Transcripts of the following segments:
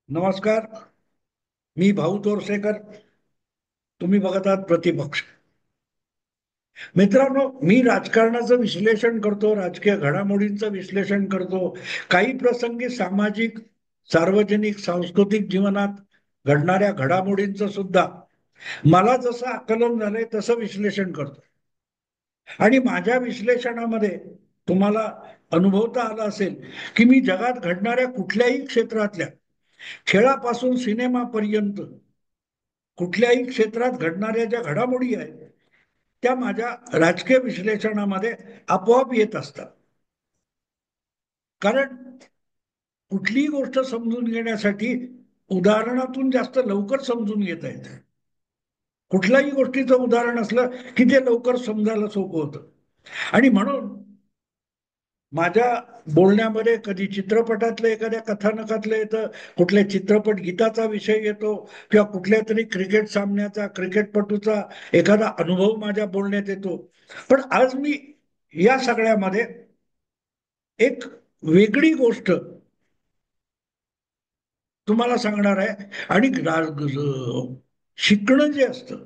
नमस्कार. मी भाऊ तोरसेकर. तुम्ही बघत आहात प्रतिपक्ष. मित्रांनो, मी राजकारणाचं विश्लेषण करतो, राजकीय घडामोडींचं विश्लेषण करतो. काही प्रसंगी सामाजिक, सार्वजनिक, सांस्कृतिक जीवनात घडणाऱ्या घडामोडींचं सुद्धा मला जसं आकलन झालंय तसं विश्लेषण करतो. आणि माझ्या विश्लेषणामध्ये तुम्हाला अनुभवता आला असेल की मी जगात घडणाऱ्या कुठल्याही क्षेत्रातल्या, खेळापासून सिनेमापर्यंत कुठल्याही क्षेत्रात घडणाऱ्या ज्या घडामोडी आहेत त्या माझ्या राजकीय विश्लेषणामध्ये आपोआप येत असतात. कारण कुठलीही गोष्ट समजून घेण्यासाठी उदाहरणातून जास्त लवकर समजून घेता येते. कुठल्याही गोष्टीचं उदाहरण असलं की ते लवकर समजायला सोपं होतं. आणि म्हणून माझ्या बोलण्यामध्ये कधी चित्रपटातलं एखाद्या कथानकातलं येतं, कुठल्या चित्रपट गीताचा विषय येतो, किंवा कुठल्या तरी क्रिकेट सामन्याचा, क्रिकेटपटूचा एखादा अनुभव माझ्या बोलण्यात येतो. पण आज मी या सगळ्यामध्ये एक वेगळी गोष्ट तुम्हाला सांगणार आहे. आणि शिकणं जे असतं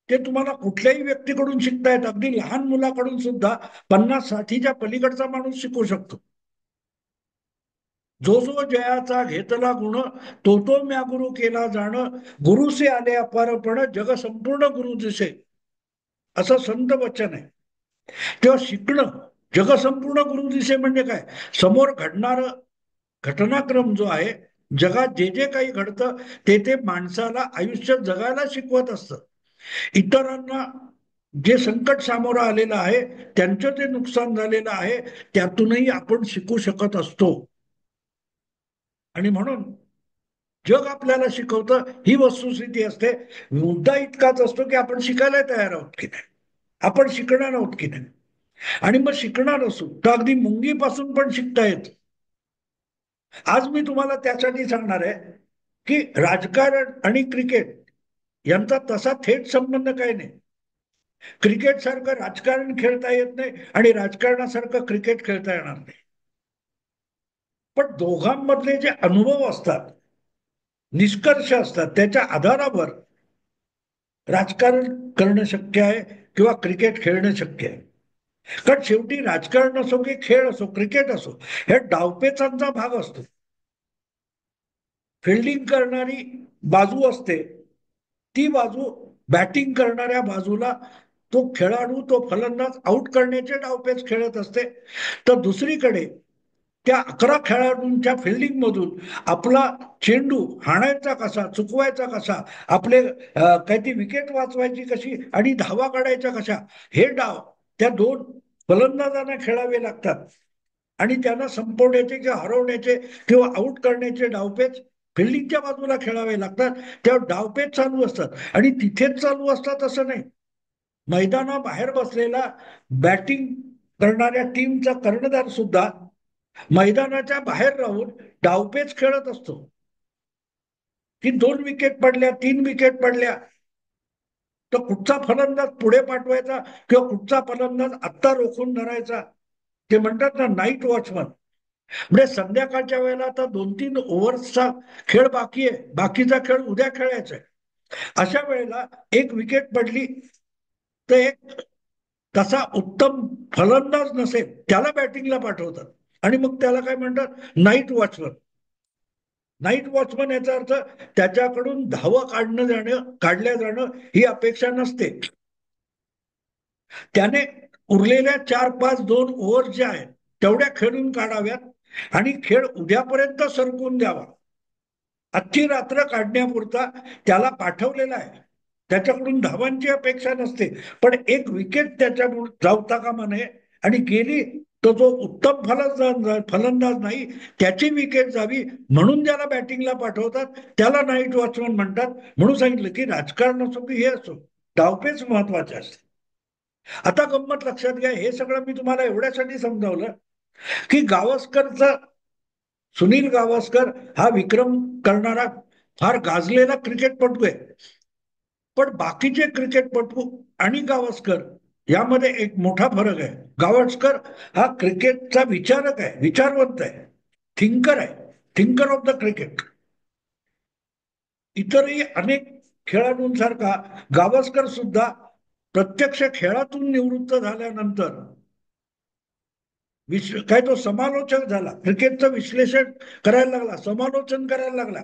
ते तुम्हाला कुठल्याही व्यक्तीकडून शिकता येतं. अगदी लहान मुलाकडून सुद्धा 50-60च्या पलीकडचा माणूस शिकू शकतो. जो जो जयाचा घेतला गुण, तो तो म्या गुरु केला जाण, गुरुसे आले अपारपण, जग संपूर्ण गुरु दिसे, असं संत वचन आहे. तेव्हा शिकणं, जग संपूर्ण गुरु दिसे म्हणजे काय? समोर घडणार घटनाक्रम जो आहे, जगात जे जे काही घडतं ते ते माणसाला आयुष्य जगायला शिकवत असतं. इतरांना जे संकट सामोरं आलेलं आहे, त्यांचं जे नुकसान झालेलं आहे, त्यातूनही आपण शिकू शकत असतो. आणि म्हणून जग आपल्याला शिकवतं ही वस्तुस्थिती असते. मुद्दा इतकाच असतो की आपण शिकायला तयार आहोत की नाही, आपण शिकणार आहोत की नाही. आणि मग शिकणार असू तर अगदी मुंगीपासून पण शिकता येत. आज मी तुम्हाला त्यासाठी सांगणार आहे की राजकारण आणि क्रिकेट यांचा तसा थेट संबंध काही नाही. क्रिकेट सारखं राजकारण खेळता येत नाही आणि राजकारणासारखं क्रिकेट खेळता येणार नाही. पण दोघांमधले जे अनुभव असतात, निष्कर्ष असतात, त्याच्या आधारावर राजकारण करणं शक्य आहे किंवा क्रिकेट खेळणं शक्य आहे. कारण शेवटी राजकारण असो की खेळ असो, क्रिकेट असो, हे डावपेचांचा भाग असतो. फिल्डिंग करणारी बाजू असते, ती बाजू बॅटिंग करणाऱ्या बाजूला तो खेळाडू, तो फलंदाज आउट करण्याचे डावपेच खेळत असते. तर दुसरीकडे त्या 11 खेळाडूंच्या फिल्डिंग मधून आपला चेंडू हाणायचा कसा, चुकवायचा कसा, आपले काय ती विकेट वाचवायची कशी आणि धावा काढायच्या कशा, हे डाव त्या दोन फलंदाजांना खेळावे लागतात. आणि त्यांना संपवण्याचे किंवा हरवण्याचे किंवा आउट करण्याचे डावपेच फिल्डिंगच्या बाजूला खेळावे लागतात. तेव्हा डावपेच चालू असतात आणि तिथेच चालू असतात असं नाही. मैदानाबाहेर बसलेला बॅटिंग करणाऱ्या टीमचा कर्णधार सुद्धा मैदानाच्या बाहेर राहून डावपेच खेळत असतो. की 2 विकेट पडल्या, 3 विकेट पडल्या, तर कुठचा फलंदाज पुढे पाठवायचा किंवा कुठचा फलंदाज आत्ता रोखून धरायचा, ते म्हणतात ना नाईट वॉचमन. म्हणजे संध्याकाळच्या वेळेला आता 2-3 ओव्हर्सचा खेळ बाकी आहे, बाकीचा खेळ उद्या खेळायचा आहे. अशा वेळेला 1 विकेट पडली तर एक तसा उत्तम फलंदाज नसेल त्याला बॅटिंगला पाठवतात आणि मग त्याला काय म्हणतात, नाईट वॉचमन. नाईट वॉचमन याचा अर्थ त्याच्याकडून धावा काढल्या जाणं ही अपेक्षा नसते. त्याने उरलेल्या 4-5-2 ओव्हर ज्या आहेत तेवढ्या खेळून काढाव्यात आणि खेळ उद्यापर्यंत सरकून द्यावा. आजची रात्र काढण्यापुरता त्याला पाठवलेला आहे. त्याच्याकडून धावांची अपेक्षा नसते. पण 1 विकेट त्याच्याकडून जावता कामा नये आणि गेली तो जो उत्तम फलंदाज नाही त्याची विकेट जावी म्हणून ज्याला बॅटिंगला पाठवतात त्याला नाईट वॉचमन म्हणतात. म्हणून सांगितलं की राजकारण असो की हे असो, डावपेच महत्वाचे असते. आता गंमत लक्षात घ्या, हे सगळं मी तुम्हाला एवढ्यासाठी समजावलं की गावस्करचा, सुनील गावस्कर हा विक्रम करणारा फार गाजलेला क्रिकेटपटू आहे. पण बाकीचे क्रिकेटपटू आणि गावस्कर यामध्ये एक मोठा फरक आहे. गावस्कर हा क्रिकेटचा विचारक आहे, विचारवंत आहे, थिंकर आहे. Thinker of the cricket. इतरही अनेक खेळाडूंसारखा गावस्कर सुद्धा प्रत्यक्ष खेळातून निवृत्त झाल्यानंतर काय तो समालोचक झाला, क्रिकेटचं विश्लेषण करायला लागला, समालोचन करायला लागला.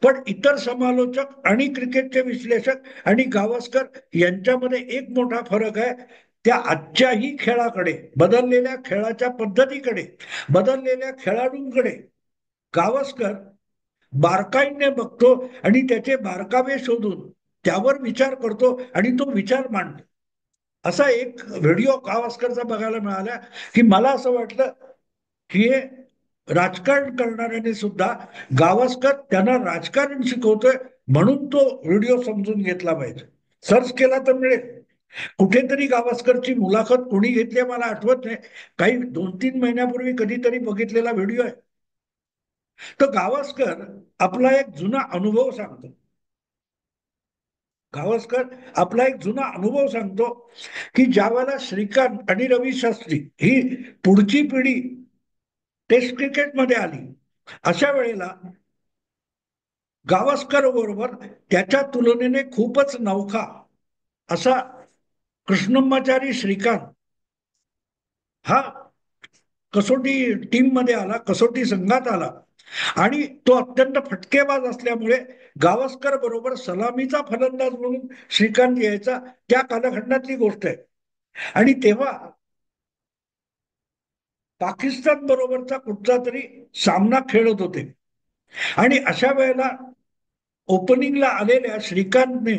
पण इतर समालोचक आणि क्रिकेटचे विश्लेषक आणि गावस्कर यांच्यामध्ये एक मोठा फरक आहे. त्या आजच्याही खेळाकडे, बदललेल्या खेळाच्या पद्धतीकडे, बदललेल्या खेळाडूंकडे गावस्कर बारकाईने बघतो आणि त्याचे बारकावे शोधून त्यावर विचार करतो आणि तो विचार मांडतो. असा एक व्हिडिओ गावस्करचा बघायला मिळाला की मला असं वाटलं की हे राजकारण करणाऱ्याने सुद्धा गावस्कर त्यांना राजकारण शिकवतोय म्हणून तो व्हिडिओ समजून घेतला पाहिजे. सर्च केला तर मिळेल. कुठेतरी गावस्करची मुलाखत कोणी घेतली मला आठवत नाही, काही 2-3 महिन्यापूर्वी कधीतरी बघितलेला व्हिडिओ आहे. तर गावस्कर आपला एक जुना अनुभव सांगतो. गावस्कर आपला एक जुना अनुभव सांगतो की ज्या वेळेला श्रीकांत आणि रवी शास्त्री ही पुढची पिढी टेस्ट क्रिकेटमध्ये आली, अशा वेळेला गावस्कर बरोबर त्याच्या तुलनेने खूपच नवखा असा कृष्णम्माचारी श्रीकांत हा कसोटी टीम मध्ये आला, कसोटी संघात आला आणि तो अत्यंत फटकेबाज असल्यामुळे गावस्कर बरोबर सलामीचा फलंदाज म्हणून श्रीकांत यायचा. त्या कालखंडातली गोष्ट आहे. आणि तेव्हा पाकिस्तान बरोबरचा कुठचा तरी सामना खेळत होते आणि अशा वेळेला ओपनिंगला आलेल्या श्रीकांतने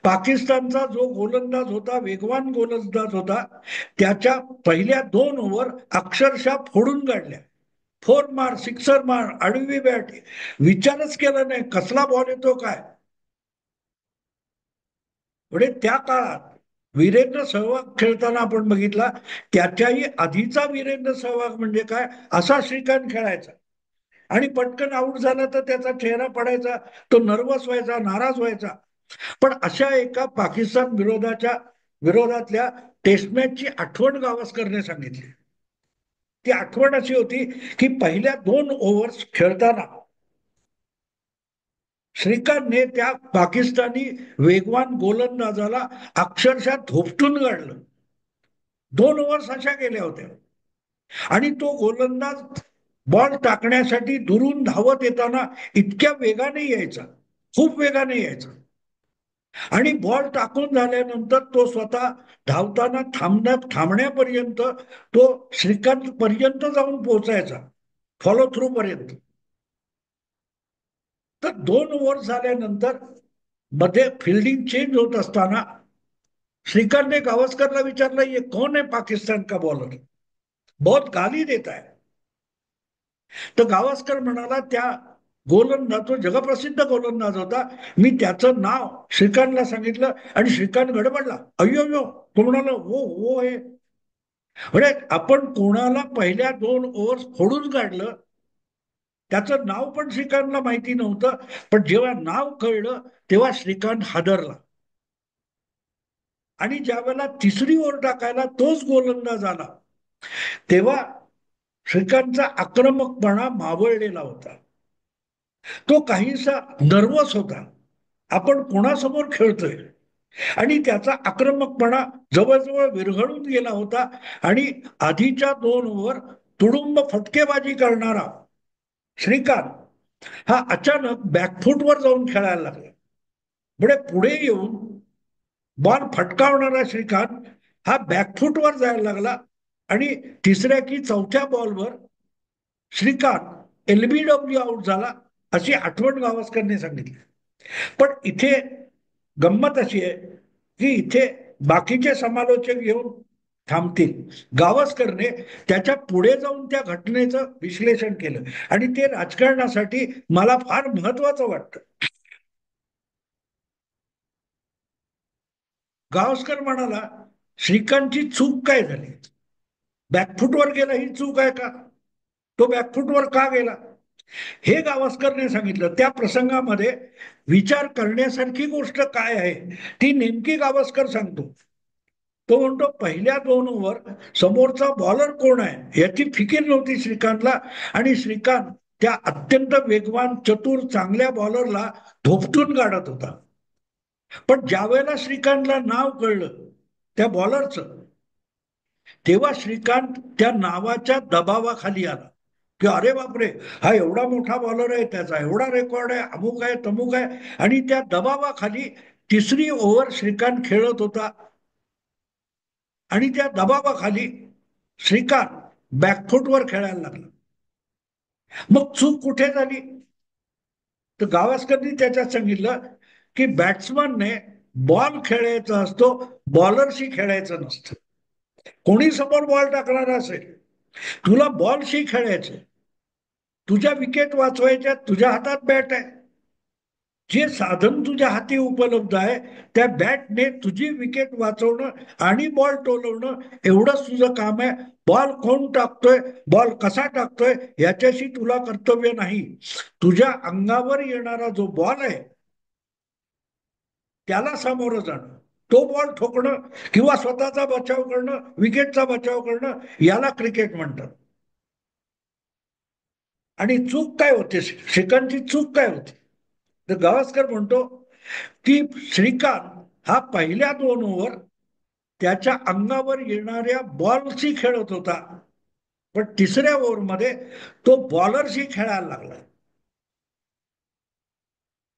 पाकिस्तानचा जो गोलंदाज होता, वेगवान गोलंदाज होता, त्याच्या पहिल्या 2 ओव्हर अक्षरशः फोडून काढल्या. 4 मार, 6 मार, आडवी बॅट, विचारच केला नाही कसला बॉल येतो काय. म्हणजे त्या काळात वीरेंद्र सहवाग खेळताना आपण बघितला, त्याच्याही आधीचा वीरेंद्र सहवाग म्हणजे काय असा श्रीकांत खेळायचा. आणि पटकन आऊट झाला तर त्याचा चेहरा पडायचा, तो नर्वस व्हायचा, नाराज व्हायचा. पण अशा एका पाकिस्तान विरोधातल्या टेस्ट मॅचची आठवण गावस्करने सांगितली. ती आठवण अशी होती की पहिल्या 2 ओव्हर्स खेळताना श्रीकांतने त्या पाकिस्तानी वेगवान गोलंदाजाला अक्षरशः धोपटून काढलं. 2 ओव्हर्स अशा गेल्या होत्या आणि तो गोलंदाज बॉल टाकण्यासाठी दुरून धावत येताना इतक्या वेगाने यायचा, खूप वेगाने यायचा. आणि बॉल टाकून झाल्यानंतर तो स्वतः धावताना थांबण्यापर्यंत तो श्रीकांत पर्यंत जाऊन पोहोचायचा, फॉलो थ्रू पर्यंत. तर 2 ओव्हर झाल्यानंतर मध्ये फिल्डिंग चेंज होत असताना श्रीकांतने गावस्करला विचारलं, ये कौन है पाकिस्तान का बॉलर, बहुत गाली देता है. तर गावस्कर म्हणाला, त्या गोलंदाज तो जगप्रसिद्ध गोलंदाज होता, मी त्याचं नाव श्रीकांतला सांगितलं आणि श्रीकांत गडबडला. अय्यो, तो म्हणाला वो आहे. म्हणजे आपण कोणाला पहिल्या 2 ओव्हर्स फोडून काढलं, त्याचं नाव पण श्रीकांतला माहिती नव्हतं. पण जेव्हा नाव कळलं तेव्हा श्रीकांत हादरला आणि ज्या वेळेला 3री ओव्हर टाकायला तोच गोलंदाज आला तेव्हा श्रीकांतचा आक्रमकपणा मावळलेला होता. तो काहीसा नर्वस होता, आपण कोणासमोर खेळतोय, आणि त्याचा आक्रमकपणा जवळजवळ विरघळून गेला होता. आणि आधीच्या 2 ओव्हर तुडुंब फटकेबाजी करणारा श्रीकांत हा अचानक बॅकफुटवर जाऊन खेळायला लागला. म्हणजे पुढे येऊन बॉल फटकावणारा श्रीकांत हा बॅकफुटवर जायला लागला आणि 3ऱ्या की 4थ्या बॉलवर श्रीकांत LBW आउट झाला, अशी आठवण गावस्करने सांगितली. पण इथे गंमत अशी आहे की इथे बाकीचे समालोचक येऊन थांबतील. गावस्करने त्याच्या पुढे जाऊन त्या घटनेचं विश्लेषण केलं आणि ते राजकारणासाठी मला फार महत्वाचं वाटतं. गावस्कर म्हणाला, श्रीकांतची चूक काय झाली, बॅकफुटवर गेला ही चूक आहे का, तो बॅकफुटवर का गेला, हे गावस्करने सांगितलं. त्या प्रसंगामध्ये विचार करण्यासारखी गोष्ट काय आहे ती नेमकी गावस्कर सांगतो. तो म्हणतो पहिल्या 2 ओव्हर समोरचा बॉलर कोण आहे याची फिकीर नव्हती श्रीकांतला, आणि श्रीकांत त्या अत्यंत वेगवान चतुर चांगल्या बॉलरला धोपटून काढत होता. पण ज्या वेळेला श्रीकांतला नाव कळलं त्या बॉलरचं, तेव्हा श्रीकांत त्या नावाच्या दबावाखाली आला की अरे बापरे, हा एवढा मोठा बॉलर आहे, त्याचा एवढा रेकॉर्ड आहे, अमुक आहे तमुक आहे. आणि त्या दबावाखाली तिसरी ओव्हर श्रीकांत खेळत होता, आणि त्या दबावाखाली श्रीकांत बॅकफुटवर खेळायला लागला. मग चूक कुठे झाली? तर गावस्करनी त्याच्यात सांगितलं की बॅट्समनने बॉल खेळायचा असतो, बॉलरशी खेळायचं नसतं. कोणी समोर बॉल टाकणार असेल, तुला बॉलशी खेळायचं, तुझ्या विकेट वाचवायच्या, तुझ्या हातात बॅट आहे, जे साधन तुझ्या हाती उपलब्ध आहे त्या बॅटने तुझी विकेट वाचवणं आणि बॉल टोलवणं एवढंच तुझं काम आहे. बॉल कोण टाकतोय, बॉल कसा टाकतोय याच्याशी तुला कर्तव्य नाही. तुझ्या अंगावर येणारा जो बॉल आहे त्याला सामोरं जाणं, तो बॉल ठोकणं किंवा स्वतःचा बचाव करणं, विकेटचा बचाव करणं, याला क्रिकेट म्हणतात. आणि चूक काय होते, श्रीकांतची चूक काय होती? तर गावस्कर म्हणतो की श्रीकांत हा पहिल्या 2 ओव्हर त्याच्या अंगावर येणाऱ्या बॉलशी खेळत होता, पण तिसऱ्या ओव्हरमध्ये तो बॉलरशी खेळायला लागला.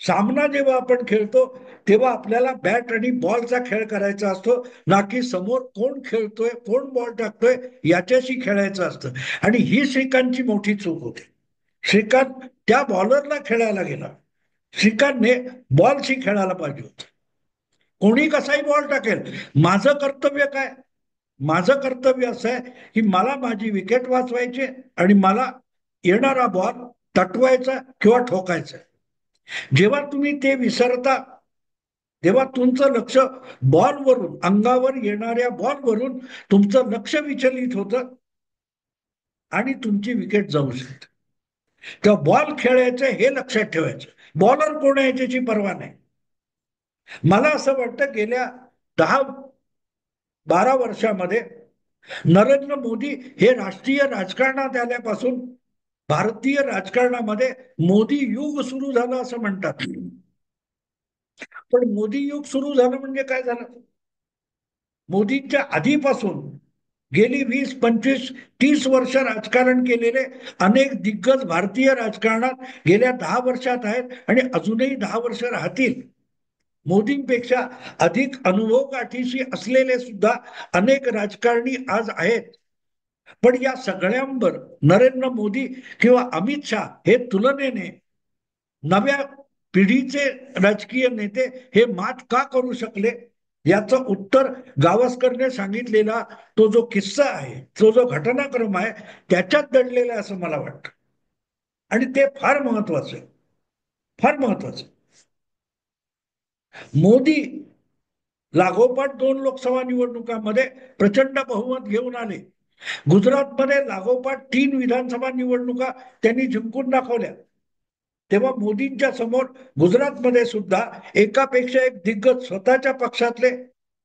सामना जेव्हा आपण खेळतो तेव्हा आपल्याला बॅट आणि बॉलचा खेळ करायचा असतो, ना की समोर कोण खेळतोय, कोण बॉल टाकतोय याच्याशी खेळायचं असतं. आणि ही श्रीकांतची मोठी चूक होती. श्रीकांत त्या बॉलरला खेळायला गेला, श्रीकांतने बॉलशी खेळायला पाहिजे होतं. कोणी कसाही बॉल टाकेल, माझं कर्तव्य काय? माझं कर्तव्य असं आहे की मला माझी विकेट वाचवायची आणि मला येणारा बॉल तटवायचा किंवा ठोकायचा. जेव्हा तुम्ही ते विसरता तेव्हा तुमचं लक्ष बॉलवरून, अंगावर येणाऱ्या बॉलवरून तुमचं लक्ष विचलित होतं आणि तुमची विकेट जाऊ शकते. तेव्हा बॉल खेळायचं हे लक्षात ठेवायचं, बॉलर कोण आहे याची पर्वा नाही. मला असं वाटतं गेल्या 10-12 वर्षामध्ये नरेंद्र मोदी हे राष्ट्रीय राजकारणात आल्यापासून भारतीय राजकारणामध्ये मोदी युग सुरू झालं असं म्हणतात. पण मोदी युग सुरू झालं म्हणजे काय झालं? मोदींच्या आधीपासून गेली 20-25-30 वर्ष राजकारण केलेले अनेक दिग्गज भारतीय राजकारणात गेल्या 10 वर्षात आहेत आणि अजूनही 10 वर्ष राहतील. मोदींपेक्षा अधिक अनुभव गाठीशी असलेले सुद्धा अनेक राजकारणी आज आहेत. पण या सगळ्यांवर नरेंद्र मोदी किंवा अमित शहा हे तुलनेने नव्या पिढीचे राजकीय नेते हे मात का करू शकले, याचं उत्तर गावस्करने सांगितलेला तो जो किस्सा आहे, तो जो घटनाक्रम आहे त्याच्यात दडलेला आहे असं मला वाटतं. आणि ते फार महत्वाचं आहे, फार महत्वाचं. मोदी लागोपाठ 2 लोकसभा निवडणुकांमध्ये प्रचंड बहुमत घेऊन आले. गुजरातमध्ये लागोपाठ 3 विधानसभा निवडणुका त्यांनी जिंकून दाखवल्या. तेव्हा मोदींच्या समोर गुजरातमध्ये सुद्धा एकापेक्षा एक दिग्गज स्वतःच्या पक्षातले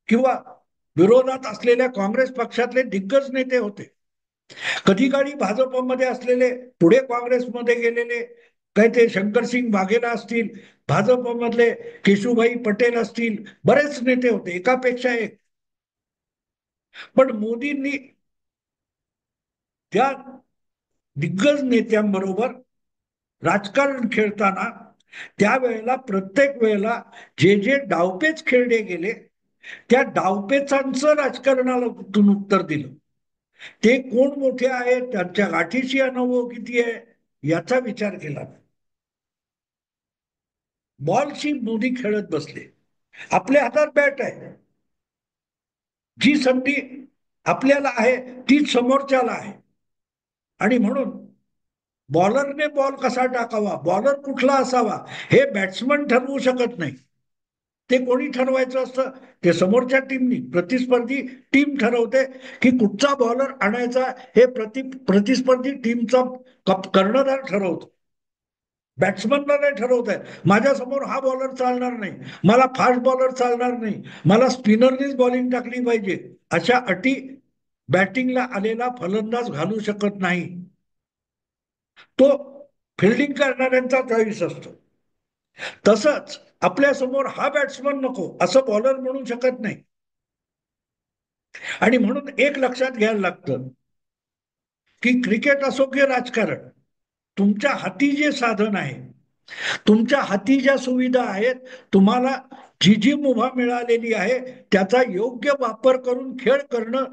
किंवा विरोधात असलेल्या काँग्रेस पक्षातले दिग्गज नेते होते. कधी काळी भाजपमध्ये असलेले पुढे काँग्रेसमध्ये गेलेले, काय ते शंकरसिंग वाघेला असतील, भाजपमधले केशुभाई पटेल असतील, बरेच नेते होते एकापेक्षा एक. पण मोदींनी त्या दिग्गज नेत्यांबरोबर राजकारण खेळताना त्यावेळेला प्रत्येक वेळेला जे जे डावपेच खेळले गेले त्या डावपेचांचं राजकारणाला उत्तर दिलं. ते कोण मोठे आहेत, त्यांच्या गाठीशी अनुभव किती आहे याचा विचार केला. बॉलशी मोदी खेळत बसले. आपल्या हातात बॅट आहे, जी संधी आपल्याला आहे तीच समोरच्याला आहे. आणि म्हणून बॉलरने बॉल कसा टाकावा, बॉलर कुठला असावा हे बॅट्समन ठरवू शकत नाही. ते कोणी ठरवायचं असतं? ते समोरच्या टीमनी, प्रतिस्पर्धी टीम ठरवते की कुठचा बॉलर आणायचा, हे प्रतिस्पर्धी टीमचा कर्णधार ठरवतो. बॅट्समनला नाही ठरवत आहे माझ्या समोर हा बॉलर चालणार नाही, मला फास्ट बॉलर चालणार नाही, मला स्पिनरनीच बॉलिंग टाकली पाहिजे, अशा अटी बॅटिंगला आलेला फलंदाज घालू शकत नाही. तो फिल्डिंग करणाऱ्यांचा चॉईस असतो. तसंच आपल्या समोर हा बॅट्समन नको असं बॉलर म्हणू शकत नाही. आणि म्हणून एक लक्षात घ्यायला लागतं की क्रिकेट असो की राजकारण, तुमच्या हाती जे साधन आहे, तुमच्या हाती ज्या सुविधा आहेत, तुम्हाला जी जी मुभा मिळालेली आहे त्याचा योग्य वापर करून खेळ करणं,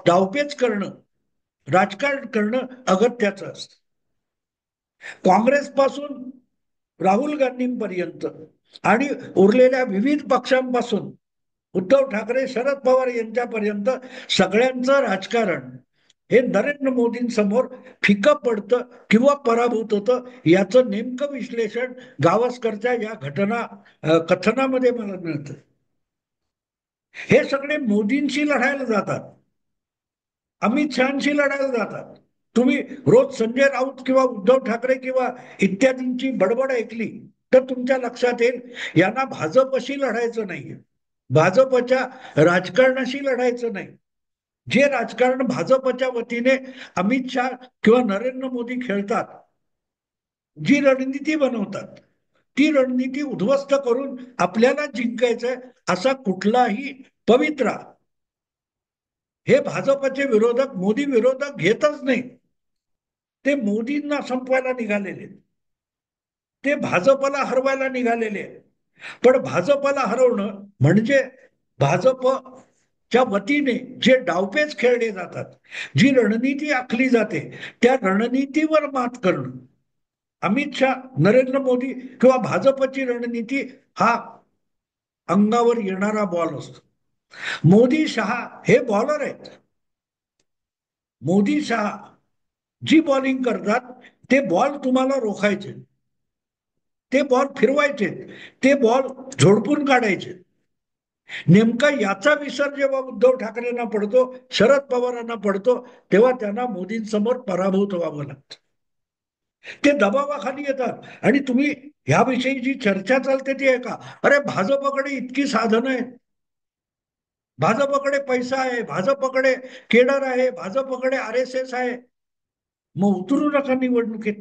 डावपेच करणं, राजकारण करणं अगत्याचं असतं. काँग्रेसपासून राहुल गांधींपर्यंत आणि उरलेल्या विविध पक्षांपासून उद्धव ठाकरे, शरद पवार यांच्यापर्यंत सगळ्यांचं राजकारण हे नरेंद्र मोदींसमोर फिकं पडतं किंवा पराभूत होतं, याचं नेमकं विश्लेषण गावस्करच्या या घटना कथनामध्ये मला मिळतं. हे सगळे मोदींशी लढायला जातात, अमित शहाशी लढायला जातात. तुम्ही रोज संजय राऊत किंवा उद्धव ठाकरे किंवा इत्यादींची बडबड ऐकली तर तुमच्या लक्षात येईल यांना भाजपशी लढायचं नाहीये, भाजपच्या राजकारणाशी लढायचं नाही. जे राजकारण भाजपच्या वतीने अमित शहा किंवा नरेंद्र मोदी खेळतात, जी रणनीती बनवतात, ती रणनीती उद्ध्वस्त करून आपल्याला जिंकायचंय असा कुठलाही पवित्रा हे भाजपचे विरोधक, मोदी विरोधक घेतच नाही. ते मोदींना संपवायला निघालेले, ते भाजपला हरवायला निघालेले. पण भाजपला हरवणं म्हणजे भाजपच्या वतीने जे डावपेच खेळले जातात, जी रणनीती आखली जाते, त्या रणनीतीवर मात करणं. अमित शहा, नरेंद्र मोदी किंवा भाजपची रणनीती हा अंगावर येणारा बॉल असतो. मोदी शहा हे बॉलर आहेत. मोदी शहा जी बॉलिंग करतात ते बॉल तुम्हाला रोखायचे, ते बॉल फिरवायचे, ते बॉल झोडपून काढायचे. नेमका याचा विसर जेव्हा उद्धव ठाकरेंना पडतो, शरद पवारांना पडतो, तेव्हा त्यांना मोदींसमोर पराभूत व्हावं लागतं. ते दबावाखाली येतात. आणि तुम्ही ह्याविषयी जी चर्चा चालते ती आहे का, अरे भाजपकडे इतकी साधनं आहेत, भाजपकडे पैसा आहे, भाजपकडे केडर आहे, भाजपकडे RSS आहे, मग उतरू नका निवडणुकीत.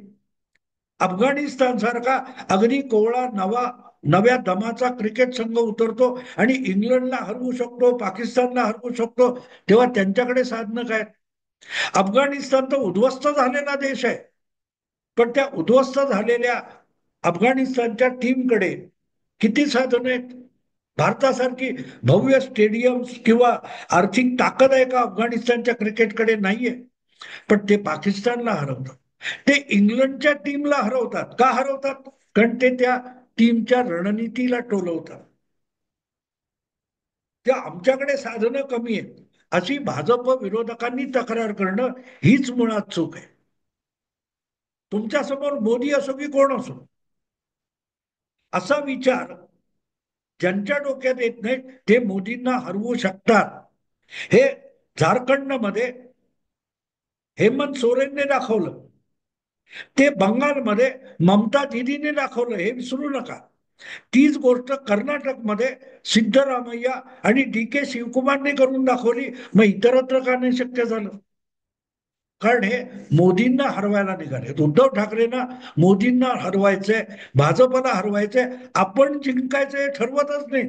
अफगाणिस्तान सारखा अगदी कोवळा नव्या दमाचा क्रिकेट संघ उतरतो आणि इंग्लंडला हरवू शकतो, पाकिस्तानला हरवू शकतो, तेव्हा त्यांच्याकडे साधनं काय. अफगाणिस्तान तर उद्ध्वस्त झालेला देश आहे, पण त्या उद्ध्वस्त झालेल्या अफगाणिस्तानच्या टीमकडे किती साधनं आहेत. भारतासारखी भव्य स्टेडियम किंवा आर्थिक ताकद आहे का अफगाणिस्तानच्या क्रिकेटकडे? नाहीये. पण ते पाकिस्तानला हरवतात, ते इंग्लंडच्या टीमला हरवतात. का हरवतात? कारण ते त्या टीमच्या रणनीतीला टोलवतात. त्या आमच्याकडे साधनं कमी आहेत अशी भाजप विरोधकांनी तक्रार करणं हीच मुळात चूक आहे. तुमच्या समोर मोदी असो की कोण असो, असा विचार ज्यांच्या डोक्यात येत नाही ते मोदींना हरवू शकतात. हे झारखंडमध्ये हेमंत सोरेनने दाखवलं, ते बंगालमध्ये ममता दिदीने दाखवलं, हे विसरू नका. तीच गोष्ट कर्नाटकमध्ये सिद्धरामय्या आणि DK शिवकुमारने करून दाखवली. मग इतरत्र का नाही शक्य झालं? कारण हे मोदींना हरवायला निघाले. उद्धव ठाकरेंना मोदींना हरवायचंय, भाजपला हरवायचंय, आपण जिंकायचंय ठरवतच नाही.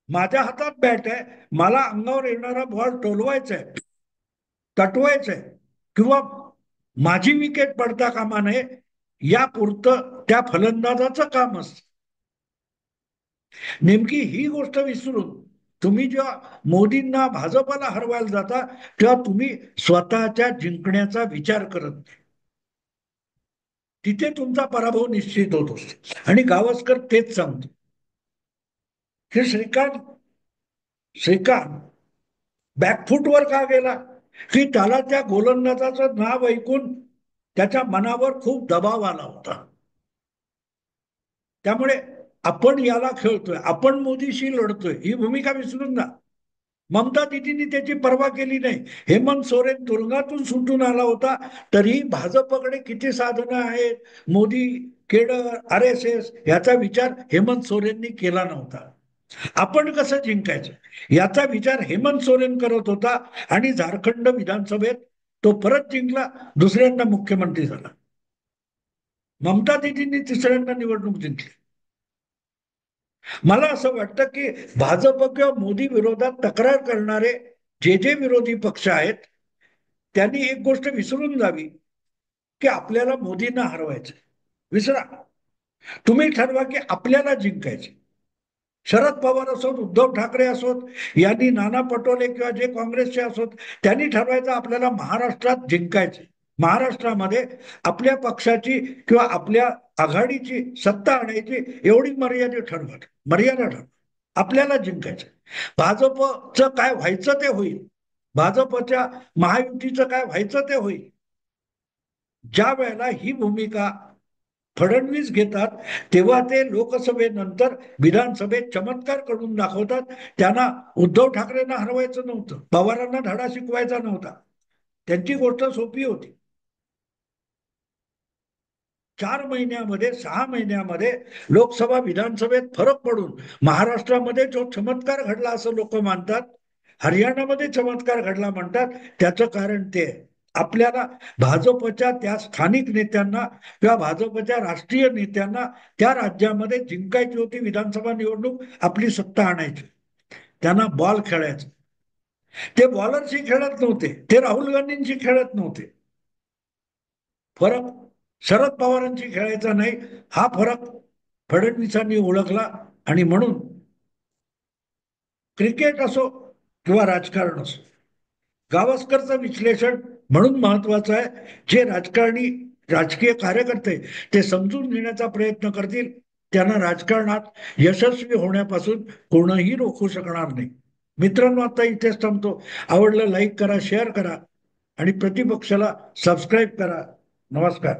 माझ्या हातात बॅट आहे, मला अंगावर येणारा बॉल टोलवायचा आहे, तटवायचंय, किंवा माझी विकेट पडता कामा नये यापुरतं त्या फलंदाजाचं काम असतं. नेमकी ही गोष्ट विसरून तुम्ही जेव्हा मोदींना भाजपला हरवायला जाता तेव्हा तुम्ही स्वतःच्या जिंकण्याचा विचार करत नाही. तिथे तुमचा पराभव निश्चित होत असतो. आणि गावस्कर तेच सांगतो की श्रीकांत श्रीकांत बॅकफुटवर का गेला, की त्याला त्या गोलंदाजाचं नाव ऐकून त्याच्या मनावर खूप दबाव आला होता. त्यामुळे आपण याला खेळतोय, आपण मोदीशी लढतोय ही भूमिका विसरून जा. ममता दिदींनी त्याची पर्वा केली नाही. हेमंत सोरेन तुरुंगातून सुटून आला होता, तरी भाजपकडे किती साधनं आहेत, मोदी, केडर, RSS याचा विचार हेमंत सोरेननी केला नव्हता. आपण कसं जिंकायचं याचा विचार हेमंत सोरेन करत होता, आणि झारखंड विधानसभेत तो परत जिंकला, दुसऱ्यांदा मुख्यमंत्री झाला. ममता दिदींनी तिसऱ्यांदा निवडणूक जिंकली. मला असं वाटतं की भाजप किंवा मोदी विरोधात तक्रार करणारे जे विरोधी पक्ष आहेत, त्यांनी एक गोष्ट विसरून जावी, की आपल्याला मोदींना हरवायचं. विसरा. तुम्ही ठरवा की आपल्याला जिंकायचे. शरद पवार असोत, उद्धव ठाकरे असोत, यांनी नाना पटोले किंवा जे काँग्रेसचे असोत, त्यांनी ठरवायचं आपल्याला महाराष्ट्रात जिंकायचे. महाराष्ट्रामध्ये आपल्या पक्षाची किंवा आपल्या आघाडीची सत्ता आणायची, एवढी मर्यादा ठरवा. आपल्याला जिंकायचं. भाजपचं काय व्हायचं ते होईल, भाजपच्या महायुतीचं काय व्हायचं ते होईल. ज्या वेळेला ही भूमिका फडणवीस घेतात, तेव्हा ते लोकसभेनंतर विधानसभेत चमत्कार करून दाखवतात. त्यांना उद्धव ठाकरेंना हरवायचं नव्हतं, पवारांना धडा शिकवायचा नव्हता. त्यांची गोष्ट सोपी होती. 4 महिन्यामध्ये, 6 महिन्यामध्ये लोकसभा विधानसभेत फरक पडून महाराष्ट्रामध्ये जो चमत्कार घडला असं लोक मानतात, हरियाणामध्ये चमत्कार घडला म्हणतात, त्याचं कारण ते आहे. आपल्याला भाजपच्या त्या स्थानिक नेत्यांना किंवा भाजपच्या राष्ट्रीय नेत्यांना त्या राज्यामध्ये जिंकायची होती विधानसभा निवडणूक, आपली सत्ता आणायची. त्यांना बॉल खेळायचं. ते बॉलरशी खेळत नव्हते, ते राहुल गांधींशी खेळत नव्हते. फरक शरद पवारांची खेळायचा नाही, हा फरक फडणवीसांनी ओळखला. आणि म्हणून क्रिकेट असो किंवा राजकारण असो, गावस्करचं विश्लेषण म्हणून महत्वाचं आहे. जे राजकारणी, राजकीय कार्यकर्ते ते समजून घेण्याचा प्रयत्न करतील, त्यांना राजकारणात यशस्वी होण्यापासून कोणीही रोखू शकणार नाही. मित्रांनो, आता इथेच थांबतो. आवडलं लाईक करा, शेअर करा, आणि प्रतिपक्षाला सबस्क्राईब करा. नमस्कार.